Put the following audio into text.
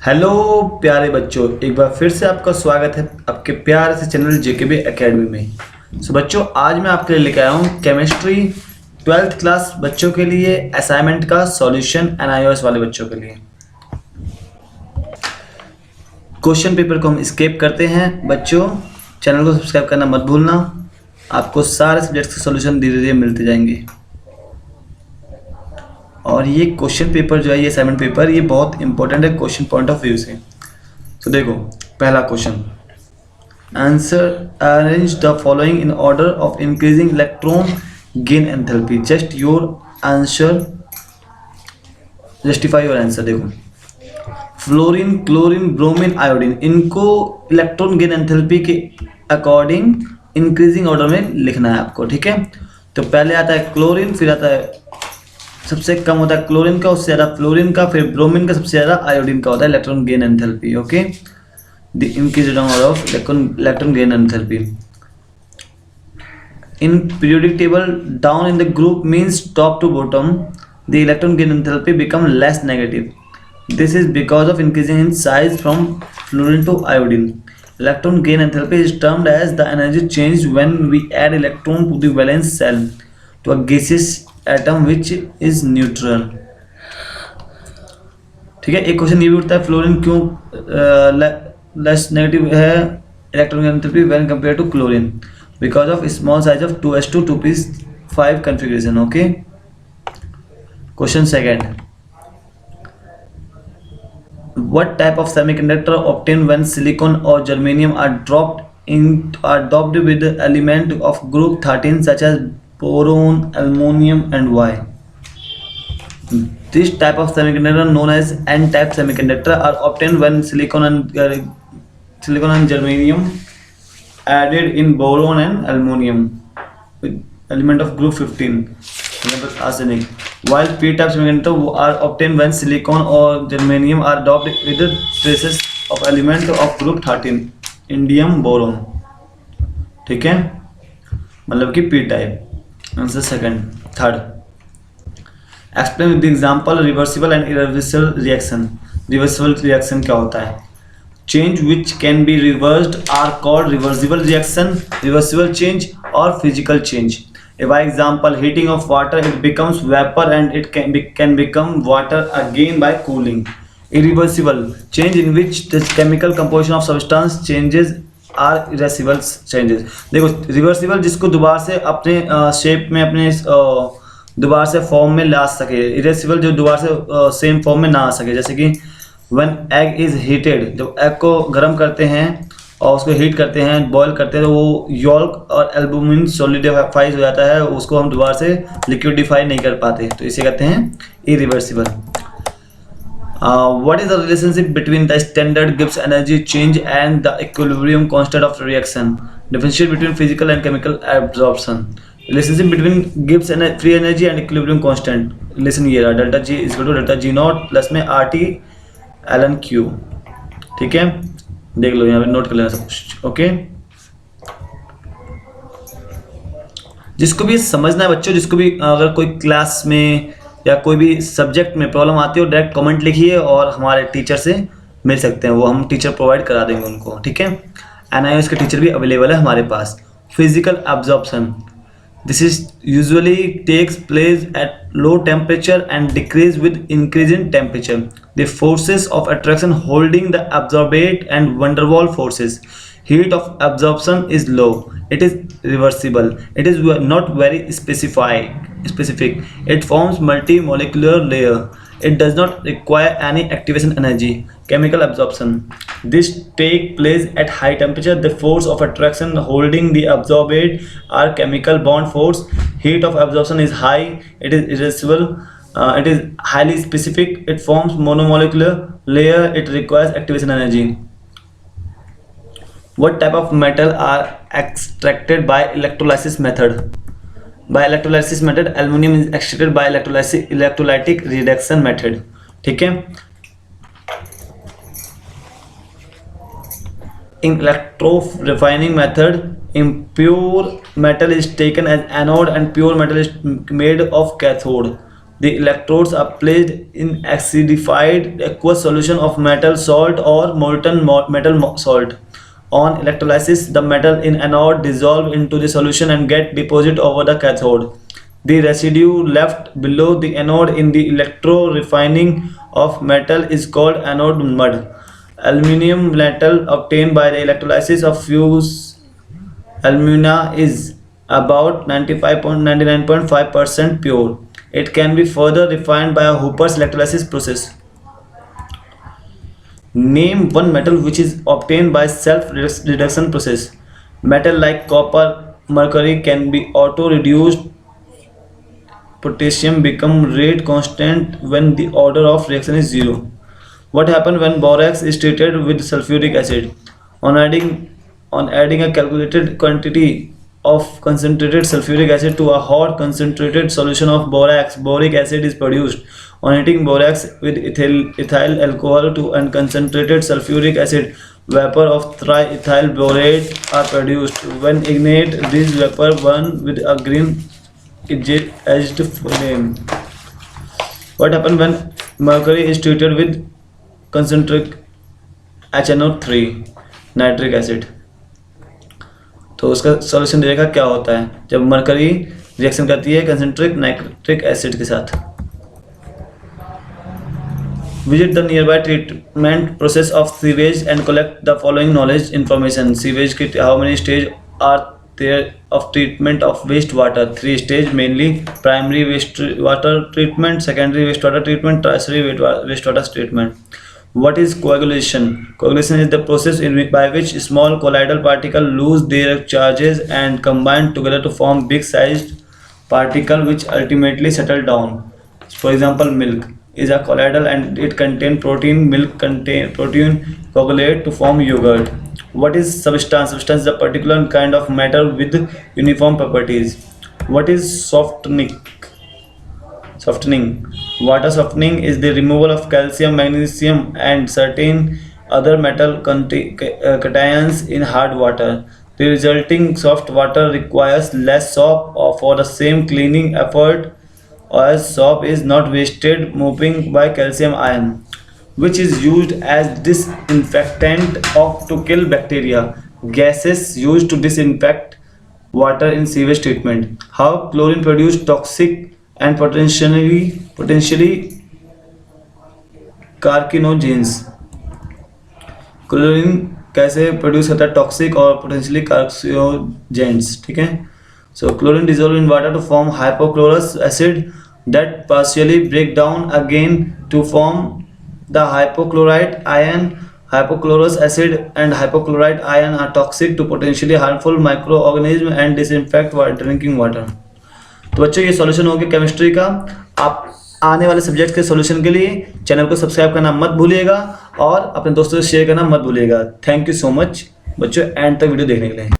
Hello प्यारे बच्चों, एक बार फिर से आपका स्वागत है आपके प्यारे से चैनल जेकेबी एकेडमी में। बच्चों, आज मैं आपके लिए लेकर आया हूँ केमिस्ट्री 12th क्लास बच्चों के लिए असाइनमेंट का सॉल्यूशन एनआईओएस वाले बच्चों के लिए। क्वेश्चन पेपर को हम स्केप करते हैं। बच्चों, चैनल को सब्सक्राइब करना मत भूलना, आपको सारे सब्जेक्ट्स के सॉल्यूशन धीरे धीरे मिलते जाएंगे। और ये क्वेश्चन पेपर जो है, ये असाइनमेंट पेपर, ये बहुत इंपॉर्टेंट है क्वेश्चन पॉइंट ऑफ व्यू से। तो देखो, पहला question, answer arrange the following in order of increasing electron gain enthalpy. Just your answer, justify your answer. देखो, फ्लोरीन, क्लोरीन, ब्रोमीन, आयोडीन, इनको इलेक्ट्रॉन गेन एंथैल्पी के अकॉर्डिंग इंक्रीजिंग ऑर्डर में लिखना है आपको, ठीक है। तो पहले आता है क्लोरीन, फिर आता है सबसे कम होता है क्लोरीन का, उससे ज़्यादा फ्लोरीन का, फिर ब्रोमीन का, सबसे ज़्यादा आयोडीन का होता है electron gain enthalpy. Okay, the increased order of electron gain enthalpy in periodic table down in the group means top to bottom the electron gain enthalpy become less negative. This is because of increasing in size from fluorine to iodine. Electron gain enthalpy is termed as the energy change when we add electron to the valence shell to a gaseous atom which is neutral. ठीक है, एक question ये भी उठता है, fluorine क्यों less negative है electron enthalpy when compare to chlorine? Because of small size of 2s2 2p5 configuration. Okay, question second, what type of semiconductor obtain when silicon और germanium are doped with element of group 13 such as boron, aluminum and why? This type of semiconductor known as n-type semiconductor are obtained when silicon and germanium added in boron and aluminum with element of group 15 example arsenic, while p-type semiconductor are obtained when silicon or germanium are doped with traces of element of group 13 indium boron। ठीक है, मतलब कि p-type। Answer second. Third, explain with example reversible and irreversible reaction. Reversible reaction क्या होता है? Change which can be reversed are called reversible reaction, reversible change और physical change. By example, heating of water it becomes vapour and it can become water again by cooling. Irreversible change in which the chemical composition of substance changes are irreversible changes. देखो, reversible जिसको दोबारा से अपने shape में, अपने दोबारा से form में ला सके। इरिवर्सिबल जो दोबारा से सेम फॉर्म में ना आ सके। जैसे कि व्हेन एग इज हीटेड, जब एग को गर्म करते हैं और उसको हीट करते हैं, बॉयल करते हैं, तो वो यॉल्क और एल्बुमिन सॉलिडिफाइज हो जाता है, उसको हम दोबारा से लिक्विडिफाई नहीं कर पाते, तो इसे कहते हैं irreversible. What is the relationship between the standard Gibbs energy change and the equilibrium constant of reaction? Differentiate between physical and chemical absorption. Relationship between Gibbs free energy and equilibrium constant. Relation ये रहा, delta G is equal to delta G naught plus में RT ln Q। ठीक है, देख लो यहाँ पे, note कर लेना सब कुछ। ओके, जिसको भी समझना है बच्चों, जिसको भी अगर कोई क्लास में या कोई भी सब्जेक्ट में प्रॉब्लम आती है, डायरेक्ट कमेंट लिखिए और हमारे टीचर से मिल सकते हैं, वो हम टीचर प्रोवाइड करा देंगे उनको। ठीक है, एनआईओएस के टीचर भी अवेलेबल है हमारे पास। Physical absorption, this is usually takes place at low temperature and decrease with increase in temperature. The forces of attraction holding the absorbate and van der Waals forces. Heat of absorption is low. It is reversible. It is not very specific. It forms multi-molecular layer. It does not require any activation energy. Chemical absorption. This take place at high temperature. The force of attraction holding the absorbate are chemical bond force. Heat of absorption is high. It is irreversible. It is highly specific. It forms monomolecular layer. It requires activation energy. What type of metal are extracted by electrolysis method? By electrolysis method, aluminum is extracted by electrolytic reduction method. ठीक है, in electro refining method, impure metal is taken as anode and pure metal is made of cathode. The electrodes are placed in acidified aqueous solution of metal salt or molten metal salt. On electrolysis, the metal in anode dissolve into the solution and get deposited over the cathode. The residue left below the anode in the electro refining of metal is called anode mud. Aluminium metal obtained by the electrolysis of fused alumina is about 99.5% pure. It can be further refined by a Hooper's electrolysis process. Name one metal which is obtained by self-reduction process. Metal like copper, mercury can be auto-reduced. Potassium become rate constant when the order of reaction is 0. What happens when borax is treated with sulfuric acid? On adding a calculated quantity of concentrated sulfuric acid to a hot concentrated solution of borax, boric acid is produced. On heating borax with ethyl alcohol to unconcentrated sulfuric acid, vapor of triethyl borate are produced. When ignite, these vapor burn with a green edged flame. What happens when mercury is treated with concentric HNO3 nitric acid? तो उसका solution देखा क्या होता है जब mercury reaction करती है concentric nitric acid के साथ. Visit the nearby treatment process of sewage and collect the following knowledge information. Sewage के how many stage are there of treatment of waste water? 3 stage mainly. Primary waste water treatment, secondary waste water treatment, tertiary waste water treatment. What is coagulation? Coagulation is the process by which small colloidal particles lose their charges and combine together to form big-sized particles which ultimately settle down. For example, milk is a colloidal and it contains protein. Milk contains protein coagulate to form yogurt. What is substance? Substance is a particular kind of matter with uniform properties. What is softening? Water softening is the removal of calcium, magnesium and certain other metal cations in hard water. The resulting soft water requires less soap for the same cleaning effort, as soap is not wasted moving by calcium ion, which is used as disinfectant to kill bacteria. Gases used to disinfect water in sewage treatment. How chlorine produces toxic and potentially carcinogens. Chlorine कैसे produce करता है? Toxic और potentially carcinogens. ठीक है. So chlorine dissolve in water to form hypochlorous acid that partially break down again to form the hypochlorite ion. Hypochlorous acid and hypochlorite ion are toxic to potentially harmful microorganisms and disinfect drinking water. तो बच्चों ये solution हो गया chemistry का. आप आने वाले subject के सॉल्यूशन के लिए चैनल को सब्सक्राइब करना मत भूलिएगा और अपने दोस्तों से शेयर करना मत भूलिएगा. थैंक यू सो मच बच्चों एंड तक वीडियो देखने के लिए.